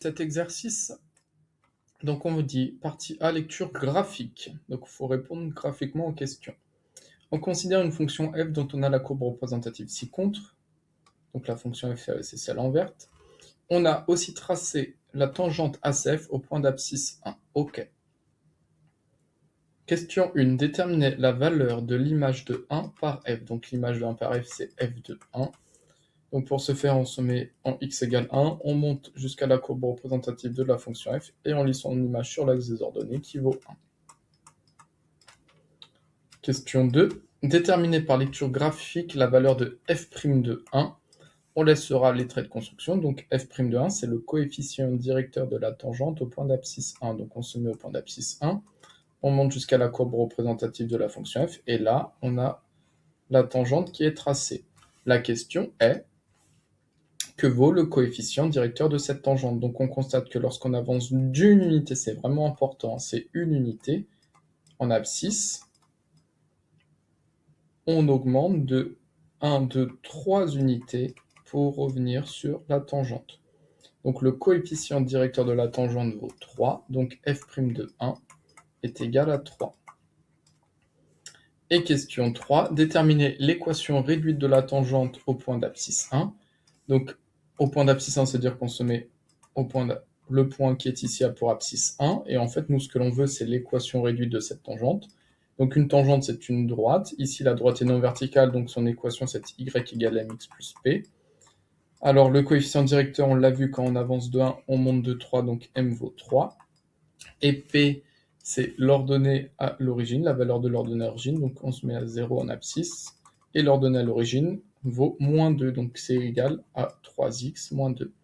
Cet exercice, donc on vous dit partie A, lecture graphique. Donc il faut répondre graphiquement aux questions. On considère une fonction f dont on a la courbe représentative ci-contre. Donc la fonction f, c'est celle en verte. On a aussi tracé la tangente ACF au point d'abscisse 1. OK. Question 1. Déterminer la valeur de l'image de 1 par f. Donc l'image de 1 par f, c'est f de 1. Donc pour ce faire, on se met en x égale 1, on monte jusqu'à la courbe représentative de la fonction f, et on lit son image sur l'axe des ordonnées qui vaut 1. Question 2. Déterminer par lecture graphique la valeur de f' de 1. On laissera les traits de construction. Donc f' de 1, c'est le coefficient directeur de la tangente au point d'abscisse 1. Donc on se met au point d'abscisse 1, on monte jusqu'à la courbe représentative de la fonction f, et là, on a la tangente qui est tracée. La question est: que vaut le coefficient directeur de cette tangente? Donc on constate que lorsqu'on avance d'une unité, c'est vraiment important, c'est une unité, en abscisse, on augmente de 1, 2, 3 unités pour revenir sur la tangente. Donc le coefficient directeur de la tangente vaut 3, donc f' de 1 est égal à 3. Et question 3, déterminer l'équation réduite de la tangente au point d'abscisse 1. Donc au point d'abscisse 1, c'est-à-dire qu'on se met au point le point qui est ici pour abscisse 1, et en fait, nous, ce que l'on veut, c'est l'équation réduite de cette tangente. Donc une tangente, c'est une droite. Ici, la droite est non verticale, donc son équation, c'est y égale mx plus p. Alors, le coefficient directeur, on l'a vu, quand on avance de 1, on monte de 3, donc m vaut 3. Et p, c'est l'ordonnée à l'origine, la valeur de l'ordonnée à l'origine, donc on se met à 0 en abscisse, et l'ordonnée à l'origine vaut moins 2, donc c'est égal à 3x moins 2.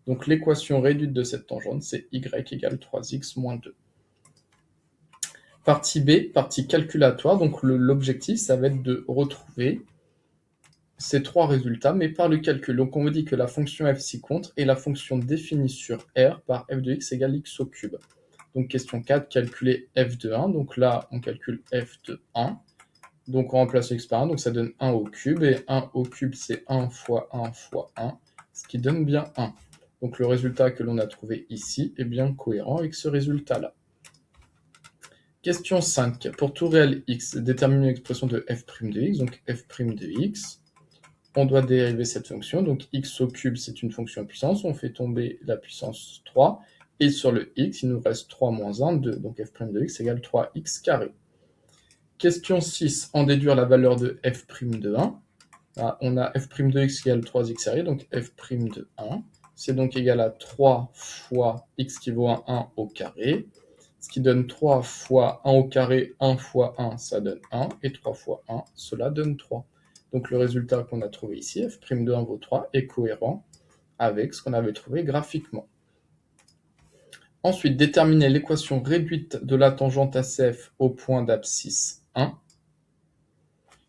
Donc l'équation réduite de cette tangente, c'est y égale 3x moins 2. Partie B, partie calculatoire, donc l'objectif, ça va être de retrouver ces trois résultats, mais par le calcul. Donc on me dit que la fonction f ci-contre est la fonction définie sur R par f de x égale x au cube. Donc question 4, calculer f de 1. Donc là, on calcule f de 1. Donc on remplace x par 1, donc ça donne 1 au cube, et 1 au cube, c'est 1 fois 1 fois 1, ce qui donne bien 1. Donc le résultat que l'on a trouvé ici est bien cohérent avec ce résultat-là. Question 5. Pour tout réel x, déterminer l'expression de f' de x, donc f' de x. On doit dériver cette fonction, donc x au cube, c'est une fonction à puissance, on fait tomber la puissance 3, et sur le x, il nous reste 3 moins 1, 2, donc f' de x égale 3x carré. Question 6, en déduire la valeur de f' de 1. Là, on a f' de x égale 3x carré, donc f' de 1, c'est donc égal à 3 fois x qui vaut 1 au carré, ce qui donne 3 fois 1 au carré, 1 fois 1, ça donne 1, et 3 fois 1, cela donne 3. Donc le résultat qu'on a trouvé ici, f' de 1 vaut 3, est cohérent avec ce qu'on avait trouvé graphiquement. Ensuite, déterminer l'équation réduite de la tangente ACF au point d'abscisse 1.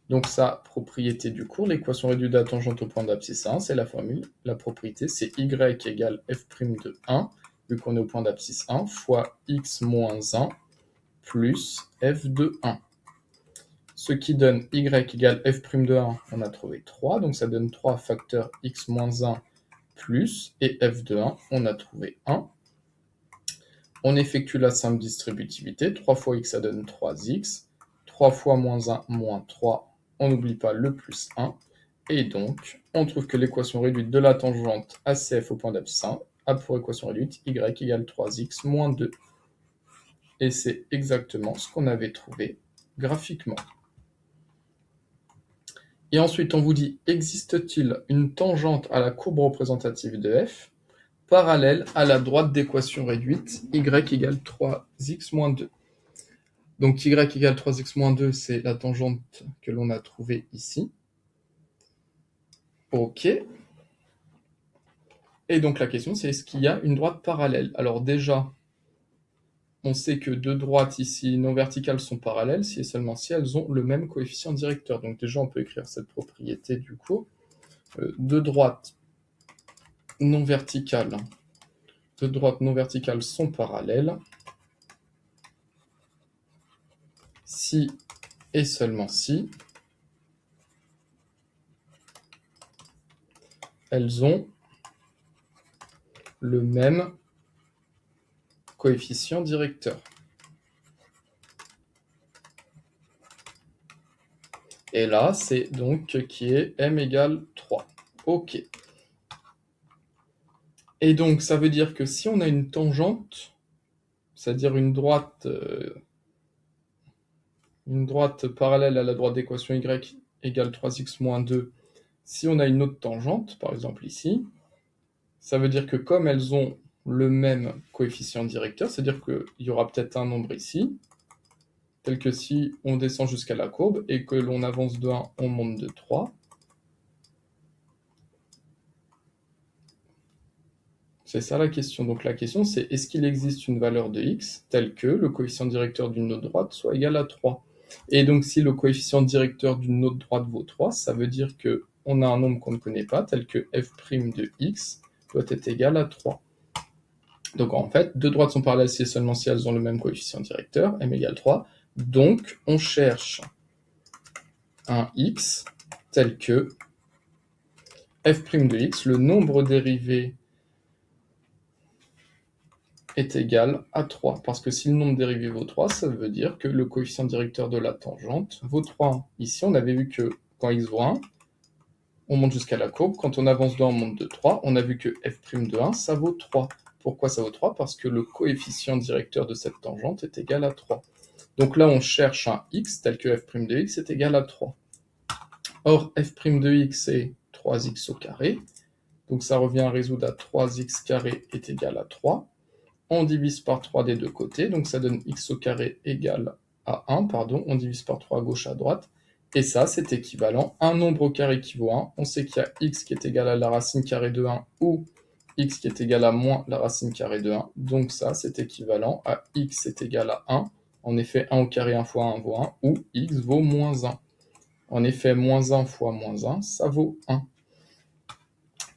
Donc sa propriété du cours, l'équation réduite de la tangente au point d'abscisse 1, c'est la formule. La propriété, c'est y égale f' de 1, vu qu'on est au point d'abscisse 1, fois x moins 1 plus f de 1. Ce qui donne y égale f' de 1, on a trouvé 3, donc ça donne 3 facteur x moins 1 plus, et f de 1, on a trouvé 1. On effectue la simple distributivité, 3 fois x, ça donne 3x, 3 fois moins 1, moins 3, on n'oublie pas le plus 1, et donc, on trouve que l'équation réduite de la tangente ACF au point d'abscisse 1 a pour équation réduite y égale 3x moins 2. Et c'est exactement ce qu'on avait trouvé graphiquement. Et ensuite, on vous dit, existe-t-il une tangente à la courbe représentative de f parallèle à la droite d'équation réduite y égale 3x moins 2. Donc y égale 3x moins 2, c'est la tangente que l'on a trouvée ici. Ok. Et donc la question, c'est est-ce qu'il y a une droite parallèle? Alors déjà, on sait que deux droites ici non verticales sont parallèles si et seulement si elles ont le même coefficient directeur. Donc déjà, on peut écrire cette propriété du coup. Deux droites non verticales sont parallèles si et seulement si elles ont le même coefficient directeur. Et là, c'est donc qui est m égale 3. OK. Et donc, ça veut dire que si on a une tangente, c'est-à-dire une droite parallèle à la droite d'équation y égale 3x moins 2, si on a une autre tangente, par exemple ici, ça veut dire que comme elles ont le même coefficient directeur, c'est-à-dire qu'il y aura peut-être un nombre ici, tel que si on descend jusqu'à la courbe et que l'on avance de 1, on monte de 3. C'est ça la question. Donc la question c'est est-ce qu'il existe une valeur de x telle que le coefficient directeur d'une autre droite soit égal à 3 ? Et donc si le coefficient directeur d'une autre droite vaut 3, ça veut dire qu'on a un nombre qu'on ne connaît pas, tel que f' de x doit être égal à 3. Donc en fait, deux droites sont parallèles si et seulement si elles ont le même coefficient directeur, m égale 3. Donc on cherche un x tel que f' de x, le nombre dérivé est égal à 3. Parce que si le nombre dérivé vaut 3, ça veut dire que le coefficient directeur de la tangente vaut 3. Ici, on avait vu que quand x vaut 1, on monte jusqu'à la courbe. Quand on avance de 1, on monte de 3. On a vu que f' de 1, ça vaut 3. Pourquoi ça vaut 3 ? Parce que le coefficient directeur de cette tangente est égal à 3. Donc là, on cherche un x tel que f' de x est égal à 3. Or, f' de x est 3x au carré. Donc ça revient à résoudre à 3x carré est égal à 3. On divise par 3 des deux côtés, donc ça donne x au carré égale à 1, on divise par 3 à gauche à droite, et ça c'est équivalent, un nombre au carré qui vaut 1, on sait qu'il y a x qui est égal à la racine carrée de 1, ou x qui est égal à moins la racine carrée de 1, donc ça c'est équivalent à x est égal à 1, en effet 1 au carré 1 fois 1 vaut 1, ou x vaut moins 1. En effet, moins 1 fois moins 1, ça vaut 1.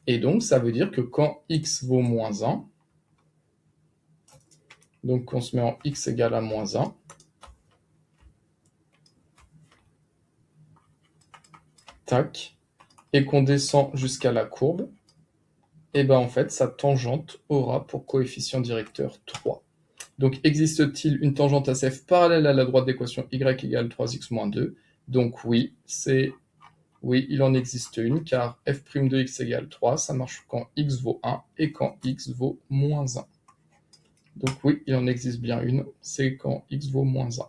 Et donc ça veut dire que quand x vaut moins 1, donc on se met en x égale à moins 1. Tac. Et qu'on descend jusqu'à la courbe, et bien en fait, sa tangente aura pour coefficient directeur 3. Donc existe-t-il une tangente SF parallèle à la droite d'équation y égale 3x moins 2 ? Donc oui, il en existe une, car f' de x égale 3, ça marche quand x vaut 1 et quand x vaut moins 1. Donc oui, il en existe bien une, c'est quand x vaut moins 1.